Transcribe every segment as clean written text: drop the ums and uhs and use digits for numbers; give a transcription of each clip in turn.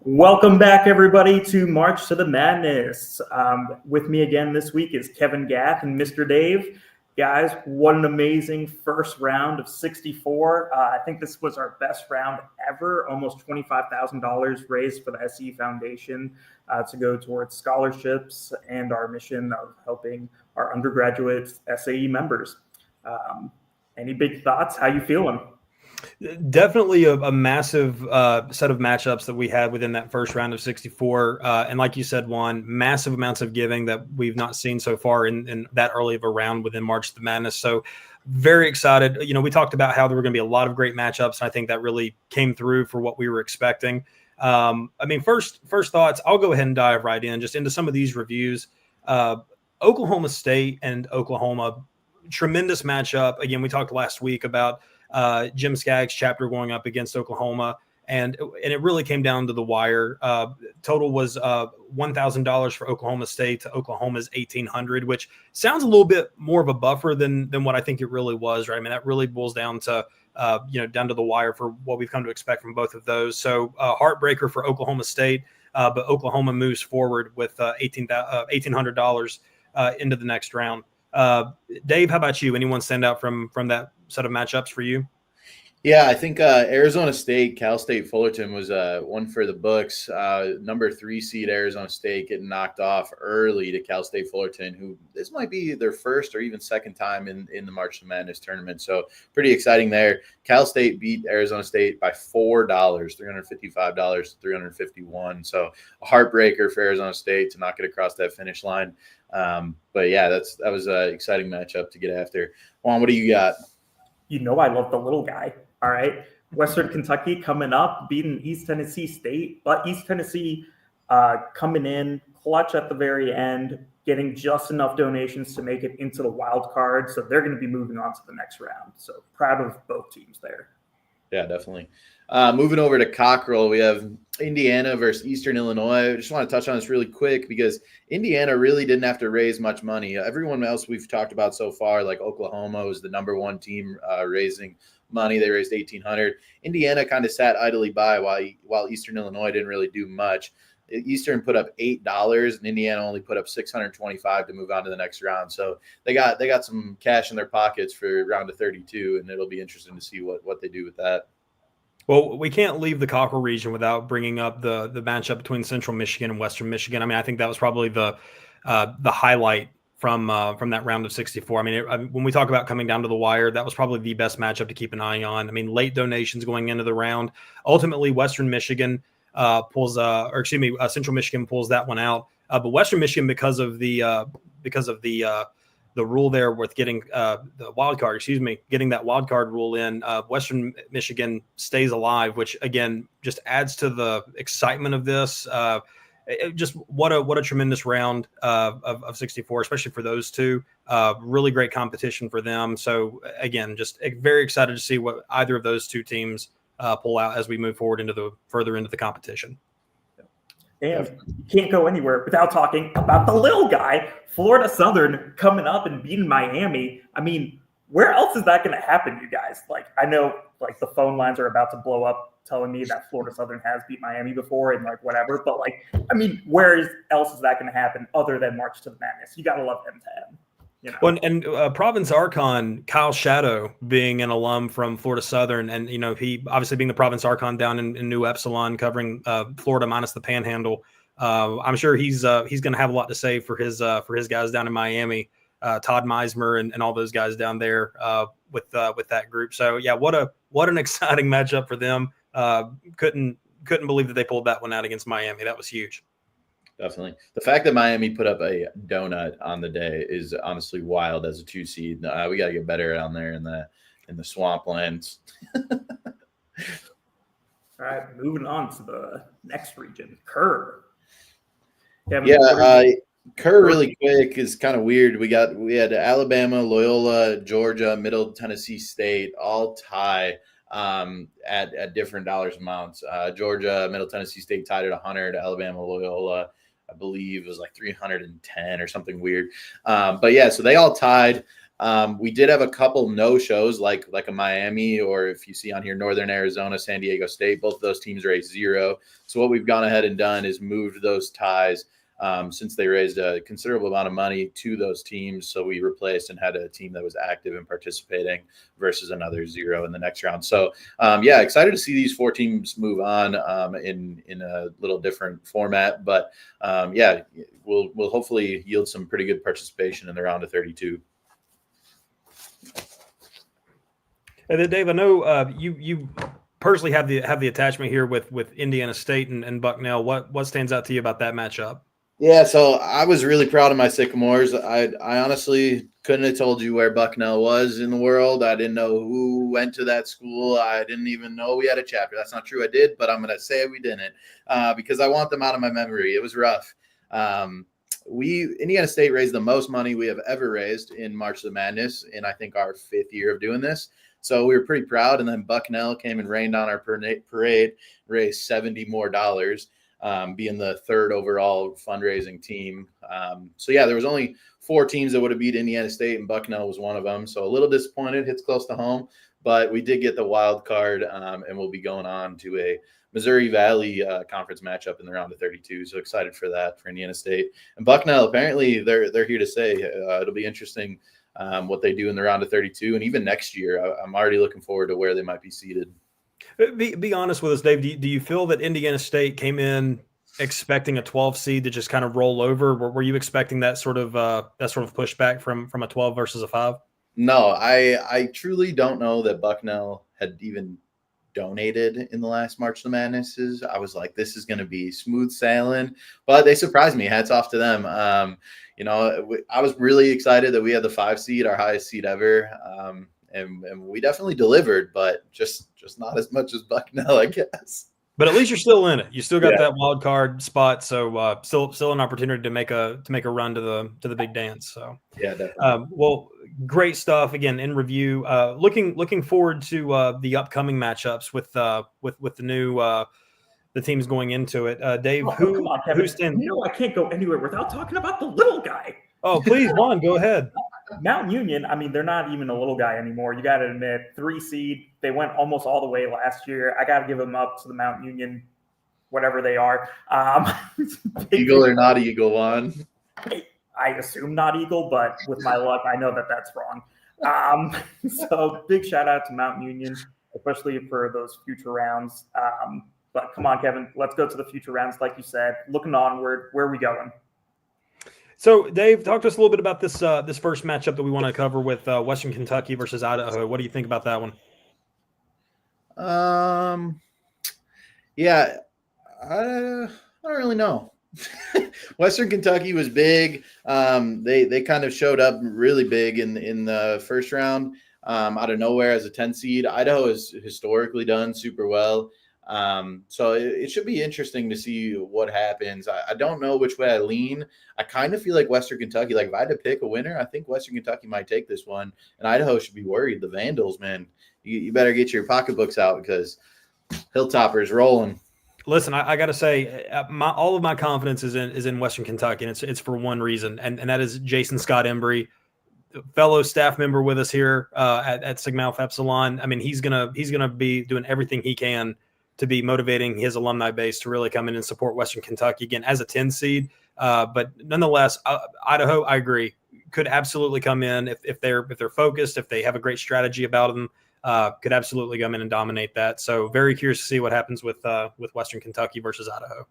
Welcome back, everybody, to March to the Madness. With me again this week is Kevin Gath and Mr. Dave. Guys, what an amazing first round of 64. I think this was our best round ever, almost $25,000 raised for the SE Foundation to go towards scholarships and our mission of helping our undergraduate SAE members. Any big thoughts? How you feeling? Definitely a massive set of matchups that we had within that first round of 64. And like you said, Juan, massive amounts of giving that we've not seen so far in that early of a round within March to the Madness. So very excited. You know, we talked about how there were going to be a lot of great matchups, and I think that really came through for what we were expecting. I mean, first thoughts, I'll go ahead and dive right in just into some of these reviews. Oklahoma State and Oklahoma, tremendous matchup. Again, we talked last week about Jim Skaggs' chapter going up against Oklahoma, and it really came down to the wire. Total was $1,000 for Oklahoma State to Oklahoma's $1,800, which sounds a little bit more of a buffer than what I think it really was, right? I mean, that really boils down to down to the wire for what we've come to expect from both of those. So heartbreaker for Oklahoma State, but Oklahoma moves forward with $1,800 into the next round. Dave, how about you? Anyone stand out from that set of matchups for you? Yeah, I think Arizona State, Cal State Fullerton was one for the books. Number 3 seed Arizona State getting knocked off early to Cal State Fullerton, who this might be their first or even second time in the March to Madness tournament. So pretty exciting there. Cal State beat Arizona State by $4, $355 to $351. So a heartbreaker for Arizona State to not get across that finish line. But yeah, that was an exciting matchup to get after. Juan, what do you got? You know I love the little guy. All right. Western Kentucky coming up, beating East Tennessee State, but East Tennessee coming in clutch at the very end, getting just enough donations to make it into the wild card. So they're going to be moving on to the next round. So proud of both teams there. Yeah, definitely. Moving over to Cockrell, we have Indiana versus Eastern Illinois. I just want to touch on this really quick because Indiana really didn't have to raise much money. Everyone else we've talked about so far, like Oklahoma was the number 1 team raising money. They raised $1,800. Indiana kind of sat idly by while Eastern Illinois didn't really do much. Eastern put up $8 and Indiana only put up $625 to move on to the next round. So they got some cash in their pockets for round of 32, and it'll be interesting to see what they do with that. Well, we can't leave the Cockrell region without bringing up the matchup between Central Michigan and Western Michigan. I mean, I think that was probably the highlight from that round of 64. I mean, when we talk about coming down to the wire, that was probably the best matchup to keep an eye on. I mean, late donations going into the round. Ultimately, Western Michigan Central Michigan pulls that one out. But Western Michigan, because of the rule there with getting the wild card, getting that wild card rule in, Western Michigan stays alive, which again just adds to the excitement of this. Just what a tremendous round of 64, especially for those two. Really great competition for them. So again, just very excited to see what either of those two teams pull out as we move forward further into the competition. And you can't go anywhere without talking about the little guy, Florida Southern, coming up and beating Miami. I mean, where else is that going to happen, you guys? Like, I know, like, the phone lines are about to blow up telling me that Florida Southern has beat Miami before and, like, whatever. But, like, I mean, else is that going to happen other than March to the Madness? You got to love M10. You know? Well, and Province Archon, Kyle Shadow, being an alum from Florida Southern, and he obviously being the Province Archon down in New Epsilon, covering Florida minus the Panhandle. I'm sure he's going to have a lot to say for his guys down in Miami, Todd Meismer and all those guys down there with that group. So yeah, what an exciting matchup for them. Couldn't believe that they pulled that one out against Miami. That was huge. Definitely. The fact that Miami put up a donut on the day is honestly wild as a 2 seed. We got to get better down there in the in the swamplands. All right, moving on to the next region, Kerr. Kevin, Yeah, Kerr really quick is kind of weird. We had Alabama, Loyola, Georgia, Middle Tennessee State all tie at different dollars amounts. Georgia, Middle Tennessee State tied at 100. Alabama, Loyola, I believe it was like 310 or something weird. But yeah, so they all tied. We did have a couple no shows like a Miami, or if you see on here, Northern Arizona, San Diego State. Both of those teams raised 0. So what we've gone ahead and done is moved those ties since they raised a considerable amount of money to those teams. So we replaced and had a team that was active and participating versus another 0 in the next round. So yeah, excited to see these 4 teams move on in a little different format. But yeah, we'll hopefully yield some pretty good participation in the round of 32. And then Dave, I know you personally have the attachment here with Indiana State and Bucknell. What stands out to you about that matchup? Yeah, so I was really proud of my Sycamores. I honestly couldn't have told you where Bucknell was in the world. I didn't know who went to that school. I didn't even know we had a chapter. That's not true. I did, but I'm going to say we didn't because I want them out of my memory. It was rough. Indiana State raised the most money we have ever raised in March of the Madness in, I think, our 5th year of doing this. So we were pretty proud. And then Bucknell came and rained on our parade, raised $70 more, being the 3rd overall fundraising team. So yeah, there was only 4 teams that would have beat Indiana State, and Bucknell was one of them. So a little disappointed, hits close to home, but we did get the wild card, and we'll be going on to a Missouri Valley conference matchup in the round of 32. So excited for that for Indiana State. And Bucknell, apparently they're here to stay. It'll be interesting what they do in the round of 32, and even next year. I'm already looking forward to where they might be seated. Be honest with us, Dave. Do you feel that Indiana State came in expecting a 12 seed to just kind of roll over? Were you expecting that sort of pushback from a 12 versus a 5? No, I truly don't know that Bucknell had even donated in the last March of the Madnesses. I was like, this is going to be smooth sailing, but they surprised me. Hats off to them. I was really excited that we had the 5 seed, our highest seed ever. And we definitely delivered, but just not as much as Bucknell, I guess. But at least you're still in it. You still got that wild card spot, so still an opportunity to make a run to the big dance. So yeah, definitely. Well, great stuff. Again, in review, looking forward to the upcoming matchups with the new the teams going into it. Dave, come on, Kevin. I can't go anywhere without talking about the little guy. Oh, please, Juan, go ahead. Mount Union, I mean, they're not even a little guy anymore. You got to admit, 3 seed. They went almost all the way last year. I got to give them up to the Mount Union, whatever they are. Eagle or not Eagle, Juan? I assume not Eagle, but with my luck, I know that that's wrong. So big shout out to Mount Union, especially for those future rounds. But come on, Kevin, let's go to the future rounds. Like you said, looking onward, where are we going? So, Dave, talk to us a little bit about this first matchup that we want to cover with Western Kentucky versus Idaho. What do you think about that one? Yeah, I don't really know. Western Kentucky was big. They kind of showed up really big in the first round out of nowhere as a 10 seed. Idaho has historically done super well. So it should be interesting to see what happens. I don't know which way I lean. I kind of feel like Western Kentucky, like if I had to pick a winner, I think Western Kentucky might take this one, and Idaho should be worried. The Vandals, man, you better get your pocketbooks out because Hilltopper's rolling. Listen, I got to say, all of my confidence is in Western Kentucky, and it's for one reason, and that is Jason Scott Embry, fellow staff member with us here at Sigma Alpha Epsilon. I mean, he's gonna be doing everything he can to be motivating his alumni base to really come in and support Western Kentucky again as a 10 seed. But nonetheless, Idaho, I agree, could absolutely come in if they're focused, if they have a great strategy about them, could absolutely come in and dominate that. So very curious to see what happens with Western Kentucky versus Idaho.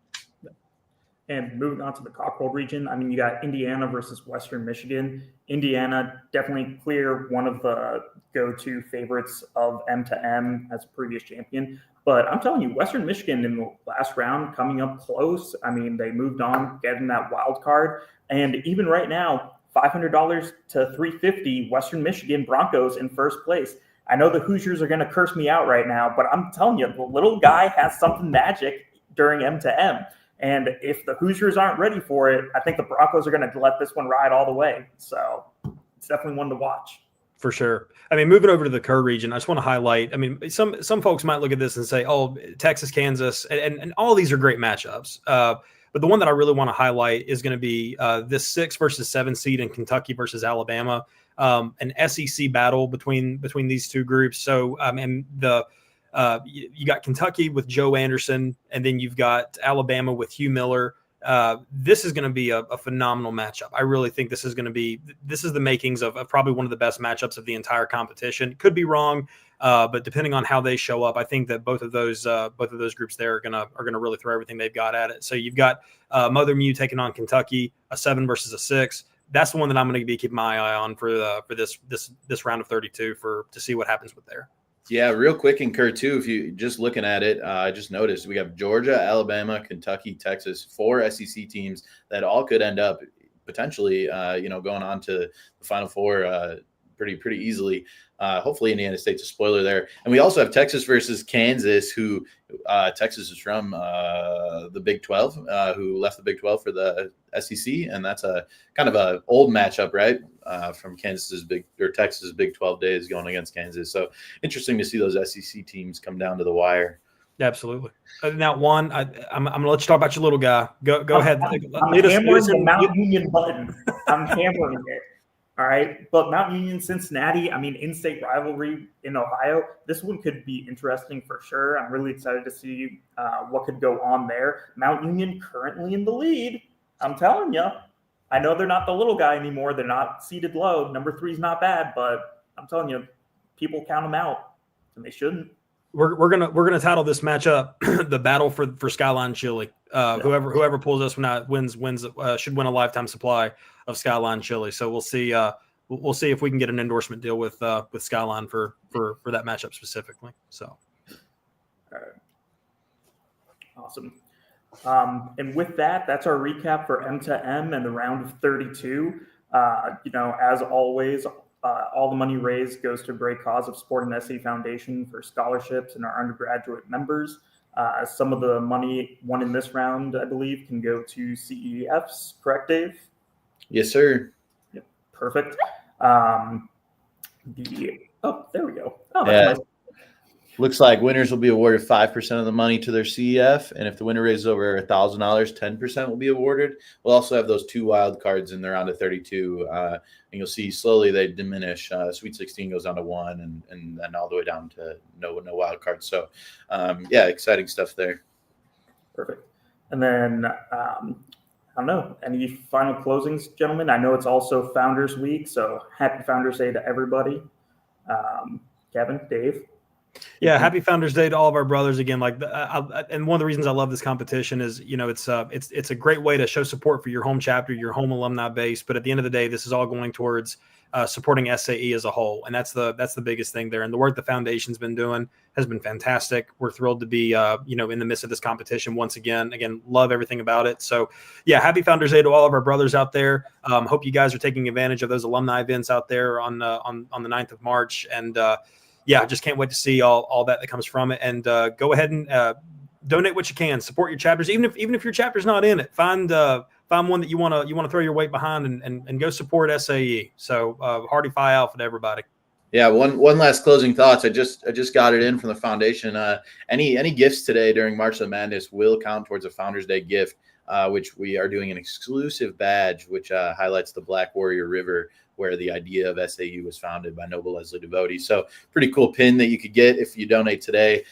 And moving on to the Cockrell region, I mean, you got Indiana versus Western Michigan. Indiana definitely clear one of the go-to favorites of M2M as a previous champion. But I'm telling you, Western Michigan in the last round coming up close. I mean, they moved on, getting that wild card. And even right now, $500 to $350, Western Michigan Broncos in first place. I know the Hoosiers are going to curse me out right now, but I'm telling you, the little guy has something magic during M2M. And if the Hoosiers aren't ready for it, I think the Broncos are going to let this one ride all the way. So it's definitely one to watch. For sure. I mean, moving over to the Kerr region, I just want to highlight, I mean, some folks might look at this and say, oh, Texas, Kansas, and all of these are great matchups. But the one that I really want to highlight is going to be this 6 versus 7 seed in Kentucky versus Alabama, an SEC battle between these two groups. So, and you got Kentucky with Joe Anderson, and then you've got Alabama with Hugh Miller. This is going to be a phenomenal matchup. I really think this is the makings of probably one of the best matchups of the entire competition. Could be wrong, but depending on how they show up, I think that both of those groups there are gonna really throw everything they've got at it. So you've got Mother Mew taking on Kentucky, a 7 versus a 6. That's the one that I'm going to be keeping my eye on for this round of 32 to see what happens with there. Yeah, real quick in Kerr too. If you just looking at it, I just noticed we have Georgia, Alabama, Kentucky, Texas, 4 SEC teams that all could end up potentially, going on to the Final Four pretty easily. Hopefully, Indiana State's a spoiler there. And we also have Texas versus Kansas, who Texas is from the Big 12, who left the Big 12 for the SEC, and that's a kind of a old matchup, right? From Texas's Big 12 days going against Kansas. So interesting to see those SEC teams come down to the wire. Absolutely. Now, Juan, I'm going to let you talk about your little guy. Go ahead. I'm hammering the Mount Union button. I'm hammering it. All right. But Mount Union, Cincinnati, I mean, in-state rivalry in Ohio, this one could be interesting for sure. I'm really excited to see what could go on there. Mount Union currently in the lead. I'm telling you. I know they're not the little guy anymore. They're not seated low. Number 3 is not bad, but I'm telling you, people count them out, and they shouldn't. We're gonna title this matchup the battle for Skyline Chili. Whoever pulls this one out wins should win a lifetime supply of Skyline Chili. So we'll see if we can get an endorsement deal with Skyline for that matchup specifically. So, all right. Awesome. And with that, that's our recap for M2M and the round of 32. As always, all the money raised goes to a great cause of Sport and SE Foundation for scholarships and our undergraduate members. Some of the money won in this round, I believe, can go to CEFs. Correct, Dave? Yes, sir. Yep, perfect. There we go. Oh, that's nice. Looks like winners will be awarded 5% of the money to their CEF, and if the winner raises over $1,000, 10% will be awarded. We'll also have those 2 wild cards in the round of 32, and you'll see slowly they diminish. Sweet 16 goes down to 1, and then all the way down to no wild cards. So, exciting stuff there. Perfect. And then I don't know, any final closings, gentlemen? I know it's also Founders Week, so happy Founders Day to everybody. Kevin, Dave. Yeah, happy Founders Day to all of our brothers again. And one of the reasons I love this competition is, it's a great way to show support for your home chapter, your home alumni base. But at the end of the day, this is all going towards supporting SAE as a whole, and that's the biggest thing there. And the work the foundation's been doing has been fantastic. We're thrilled to be in the midst of this competition once again. Again, love everything about it. So yeah, happy Founders Day to all of our brothers out there. Hope you guys are taking advantage of those alumni events out there on the 9th of March. And just can't wait to see all that comes from it. And go ahead and donate what you can. Support your chapters, even if your chapter's not in it. Find one that you want to throw your weight behind and go support SAE. So Hardy Phi Alpha to everybody. Yeah, one last closing thoughts. I just got it in from the foundation. Any gifts today during March of the Madness will count towards a Founders Day gift, which we are doing an exclusive badge, which highlights the Black Warrior River, where the idea of SAU was founded by Noble Leslie Devote. So pretty cool pin that you could get if you donate today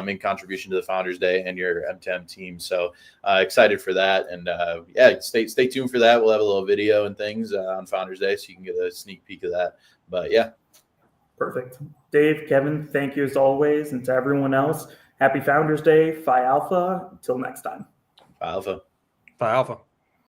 in contribution to the Founders Day and your M10 team. So excited for that. And stay tuned for that. We'll have a little video and things on Founders Day, so you can get a sneak peek of that. But yeah. Perfect. Dave, Kevin, thank you as always. And to everyone else, happy Founders Day, Phi Alpha. Until next time. Phi Alpha. Phi Alpha.